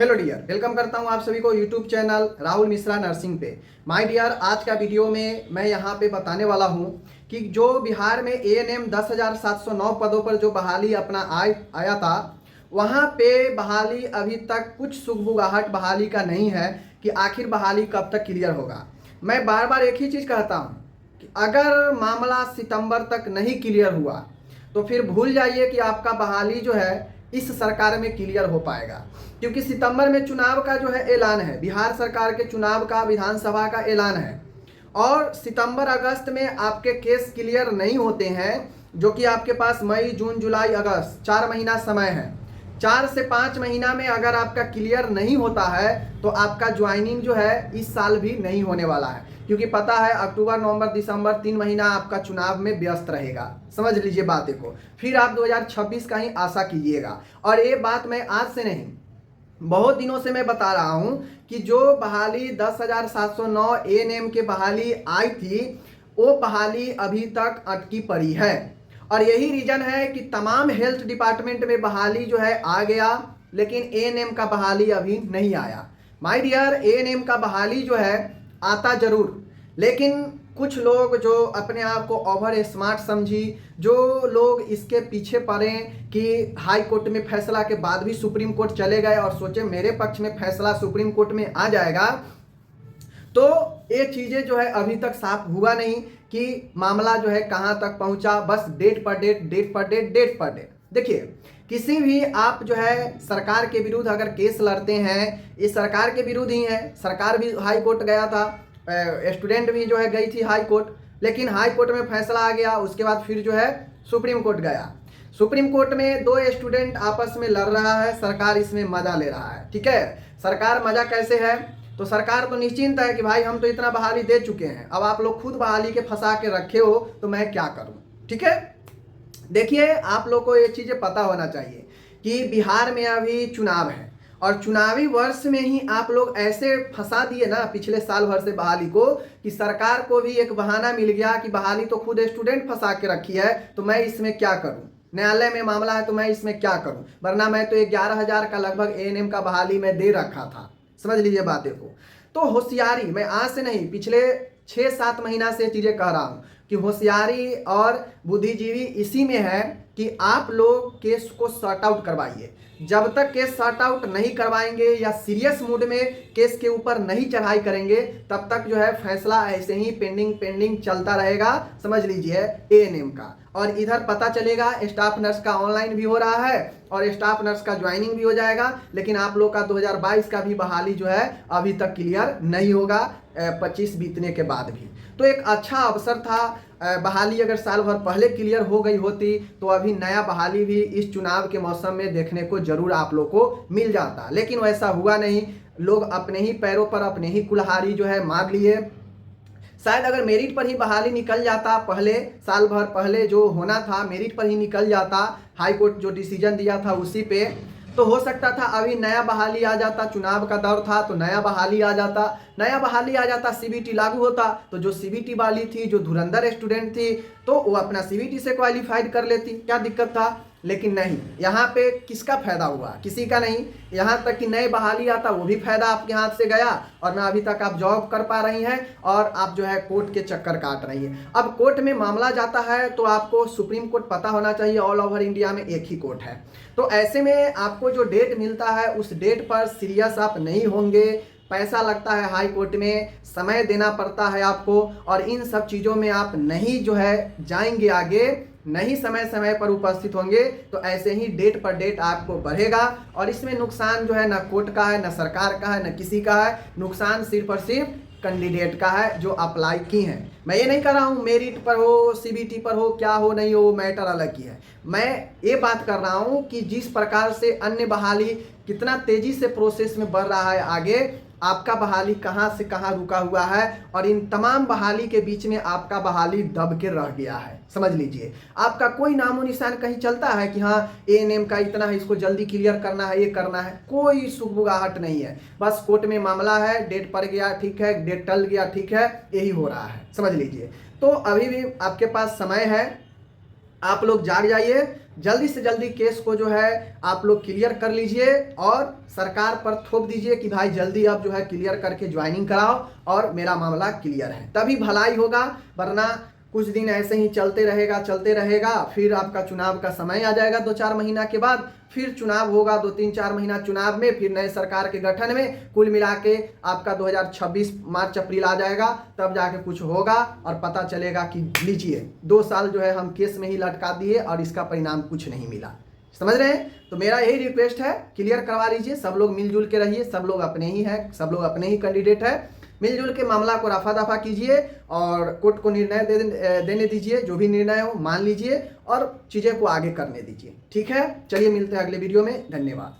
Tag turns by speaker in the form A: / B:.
A: Hello dear, welcome करता हूं आप सभी को YouTube channel Rahul Mishra nursing पे। माय डियर, आज का वीडियो में मैं यहां पे बताने वाला हूं कि जो बिहार में एएनएम 10,709 पदों पर जो बहाली अपना आया था, वहां पे बहाली अभी तक कुछ सुगबुगाहट बहाली का नहीं है कि आखिर बहाली कब तक क्लियर होगा। मैं बार बार एक ही चीज़ कहता हूँ कि अगर मामला सितंबर तक नहीं क्लियर हुआ तो फिर भूल जाइए कि आपका बहाली जो है इस सरकार में क्लियर हो पाएगा, क्योंकि सितंबर में चुनाव का जो है ऐलान है, बिहार सरकार के चुनाव का, विधानसभा का ऐलान है। और सितंबर अगस्त में आपके केस क्लियर नहीं होते हैं, जो कि आपके पास मई जून जुलाई अगस्त 4 महीना समय है। 4 से 5 महीना में अगर आपका क्लियर नहीं होता है तो आपका ज्वाइनिंग जो है इस साल भी नहीं होने वाला है, क्योंकि पता है अक्टूबर नवंबर दिसंबर 3 महीना आपका चुनाव में व्यस्त रहेगा। समझ लीजिए बातें को, फिर आप 2026 का ही आशा कीजिएगा। और ये बात मैं आज से नहीं, बहुत दिनों से मैं बता रहा हूं कि जो बहाली 10,709 एएनएम के बहाली आई थी, वो बहाली अभी तक अटकी पड़ी है। और यही रीजन है कि तमाम हेल्थ डिपार्टमेंट में बहाली जो है आ गया, लेकिन एएनएम का बहाली अभी नहीं आया। माय डियर, एएनएम का बहाली जो है आता जरूर, लेकिन कुछ लोग जो अपने आप को ओवर स्मार्ट समझी, जो लोग इसके पीछे पड़े कि हाई कोर्ट में फैसला के बाद भी सुप्रीम कोर्ट चले गए और सोचे मेरे पक्ष में फैसला सुप्रीम कोर्ट में आ जाएगा, तो ये चीज़ें जो है अभी तक साफ हुआ नहीं कि मामला जो है कहाँ तक पहुँचा। बस डेट पर डेट, डेट पर डेट, डेट पर डेट। देखिए, किसी भी आप जो है सरकार के विरुद्ध अगर केस लड़ते हैं, ये सरकार के विरुद्ध ही है। सरकार भी हाई कोर्ट गया था, स्टूडेंट भी जो है गई थी हाई कोर्ट, लेकिन हाई कोर्ट में फैसला आ गया। उसके बाद फिर जो है सुप्रीम कोर्ट गया। सुप्रीम कोर्ट में दो स्टूडेंट आपस में लड़ रहा है, सरकार इसमें मजा ले रहा है। ठीक है, सरकार मजा कैसे है, तो सरकार तो निश्चिंत है कि भाई हम तो इतना बहाली दे चुके हैं, अब आप लोग खुद बहाली के फंसा के रखे हो तो मैं क्या करूं। ठीक है, देखिए आप लोग को ये चीज़ें पता होना चाहिए कि बिहार में अभी चुनाव है, और चुनावी वर्ष में ही आप लोग ऐसे फंसा दिए ना पिछले साल भर से बहाली को, कि सरकार को भी एक बहाना मिल गया कि बहाली तो खुद स्टूडेंट फंसा के रखी है, तो मैं इसमें क्या करूं, न्यायालय में मामला है तो मैं इसमें क्या करूं, वरना मैं तो 11,000 का लगभग एएनएम का बहाली में दे रखा था। समझ लीजिए बातें को। तो होशियारी, मैं आज से नहीं पिछले 6-7 महीना से चीज़ें कह रहा हूँ कि होशियारी और बुद्धिजीवी इसी में है कि आप लोग केस को सॉर्ट आउट करवाइए। जब तक केस सॉर्ट आउट नहीं करवाएंगे या सीरियस मूड में केस के ऊपर नहीं चढ़ाई करेंगे, तब तक जो है फैसला ऐसे ही पेंडिंग पेंडिंग चलता रहेगा। समझ लीजिए एएनएम का। और इधर पता चलेगा स्टाफ नर्स का ऑनलाइन भी हो रहा है और स्टाफ नर्स का ज्वाइनिंग भी हो जाएगा, लेकिन आप लोग का 2022 का भी बहाली जो है अभी तक क्लियर नहीं होगा 25 बीतने के बाद भी। तो एक अच्छा अवसर था, बहाली अगर साल भर पहले क्लियर हो गई होती तो अभी नया बहाली भी इस चुनाव के मौसम में देखने को जरूर आप लोग को मिल जाता, लेकिन वैसा हुआ नहीं। लोग अपने ही पैरों पर अपने ही कुल्हाड़ी जो है मार लिए। शायद अगर मेरिट पर ही बहाली निकल जाता, पहले साल भर पहले जो होना था मेरिट पर ही निकल जाता, हाई कोर्ट जो डिसीजन दिया था उसी पे, तो हो सकता था अभी नया बहाली आ जाता। चुनाव का दौर था तो नया बहाली आ जाता, नया बहाली आ जाता, सीबीटी लागू होता, तो जो सीबीटी वाली थी, जो धुरंधर स्टूडेंट थी, तो वो अपना सीबीटी से क्वालिफाइड कर लेती, क्या दिक्कत था। लेकिन नहीं, यहाँ पे किसका फायदा हुआ, किसी का नहीं। यहाँ तक कि नए बहाली आता वो भी फायदा आपके हाथ से गया, और ना अभी तक आप जॉब कर पा रही हैं और आप जो है कोर्ट के चक्कर काट रही हैं। अब कोर्ट में मामला जाता है तो आपको सुप्रीम कोर्ट पता होना चाहिए, ऑल ओवर इंडिया में एक ही कोर्ट है। तो ऐसे में आपको जो डेट मिलता है उस डेट पर सीरियस आप नहीं होंगे, पैसा लगता है हाई कोर्ट में, समय देना पड़ता है आपको, और इन सब चीज़ों में आप नहीं जो है जाएंगे आगे, नहीं समय समय पर उपस्थित होंगे, तो ऐसे ही डेट पर डेट आपको बढ़ेगा। और इसमें नुकसान जो है ना कोर्ट का है, ना सरकार का है, ना किसी का है। नुकसान सिर्फ और सिर्फ कैंडिडेट का है जो अप्लाई की हैं। मैं ये नहीं कर रहा हूँ मेरिट पर हो, सीबीटी पर हो, क्या हो नहीं हो, मैटर अलग की है। मैं ये बात कर रहा हूँ कि जिस प्रकार से अन्य बहाली कितना तेजी से प्रोसेस में बढ़ रहा है आगे, आपका बहाली कहाँ से कहाँ रुका हुआ है, और इन तमाम बहाली के बीच में आपका बहाली दब के रह गया है। समझ लीजिए, आपका कोई नामो निशान कहीं चलता है कि हाँ एएनएम का इतना है, इसको जल्दी क्लियर करना है, ये करना है, कोई सुगबुगाहट नहीं है। बस कोर्ट में मामला है, डेट पड़ गया ठीक है, डेट टल गया ठीक है, यही हो रहा है। समझ लीजिए, तो अभी भी आपके पास समय है, आप लोग जाग जाइए, जल्दी से जल्दी केस को जो है आप लोग क्लियर कर लीजिए और सरकार पर थोप दीजिए कि भाई जल्दी अब जो है क्लियर करके ज्वाइनिंग कराओ और मेरा मामला क्लियर है, तभी भलाई होगा। वरना कुछ दिन ऐसे ही चलते रहेगा, फिर आपका चुनाव का समय आ जाएगा 2-4 महीना के बाद, फिर चुनाव होगा 2-3-4 महीना चुनाव में, फिर नए सरकार के गठन में कुल मिला के आपका 2026 मार्च अप्रैल आ जाएगा, तब जाके कुछ होगा और पता चलेगा कि लीजिए 2 साल जो है हम केस में ही लटका दिए और इसका परिणाम कुछ नहीं मिला। समझ रहे हैं? तो मेरा यही रिक्वेस्ट है, क्लियर करवा लीजिए, सब लोग मिलजुल के रहिए, सब लोग अपने ही हैं, सब लोग अपने ही कैंडिडेट है, मिलजुल के मामला को रफा दफा कीजिए और कोर्ट को निर्णय देने दीजिए, जो भी निर्णय हो मान लीजिए और चीज़ें को आगे करने दीजिए। ठीक है, चलिए मिलते हैं अगले वीडियो में, धन्यवाद।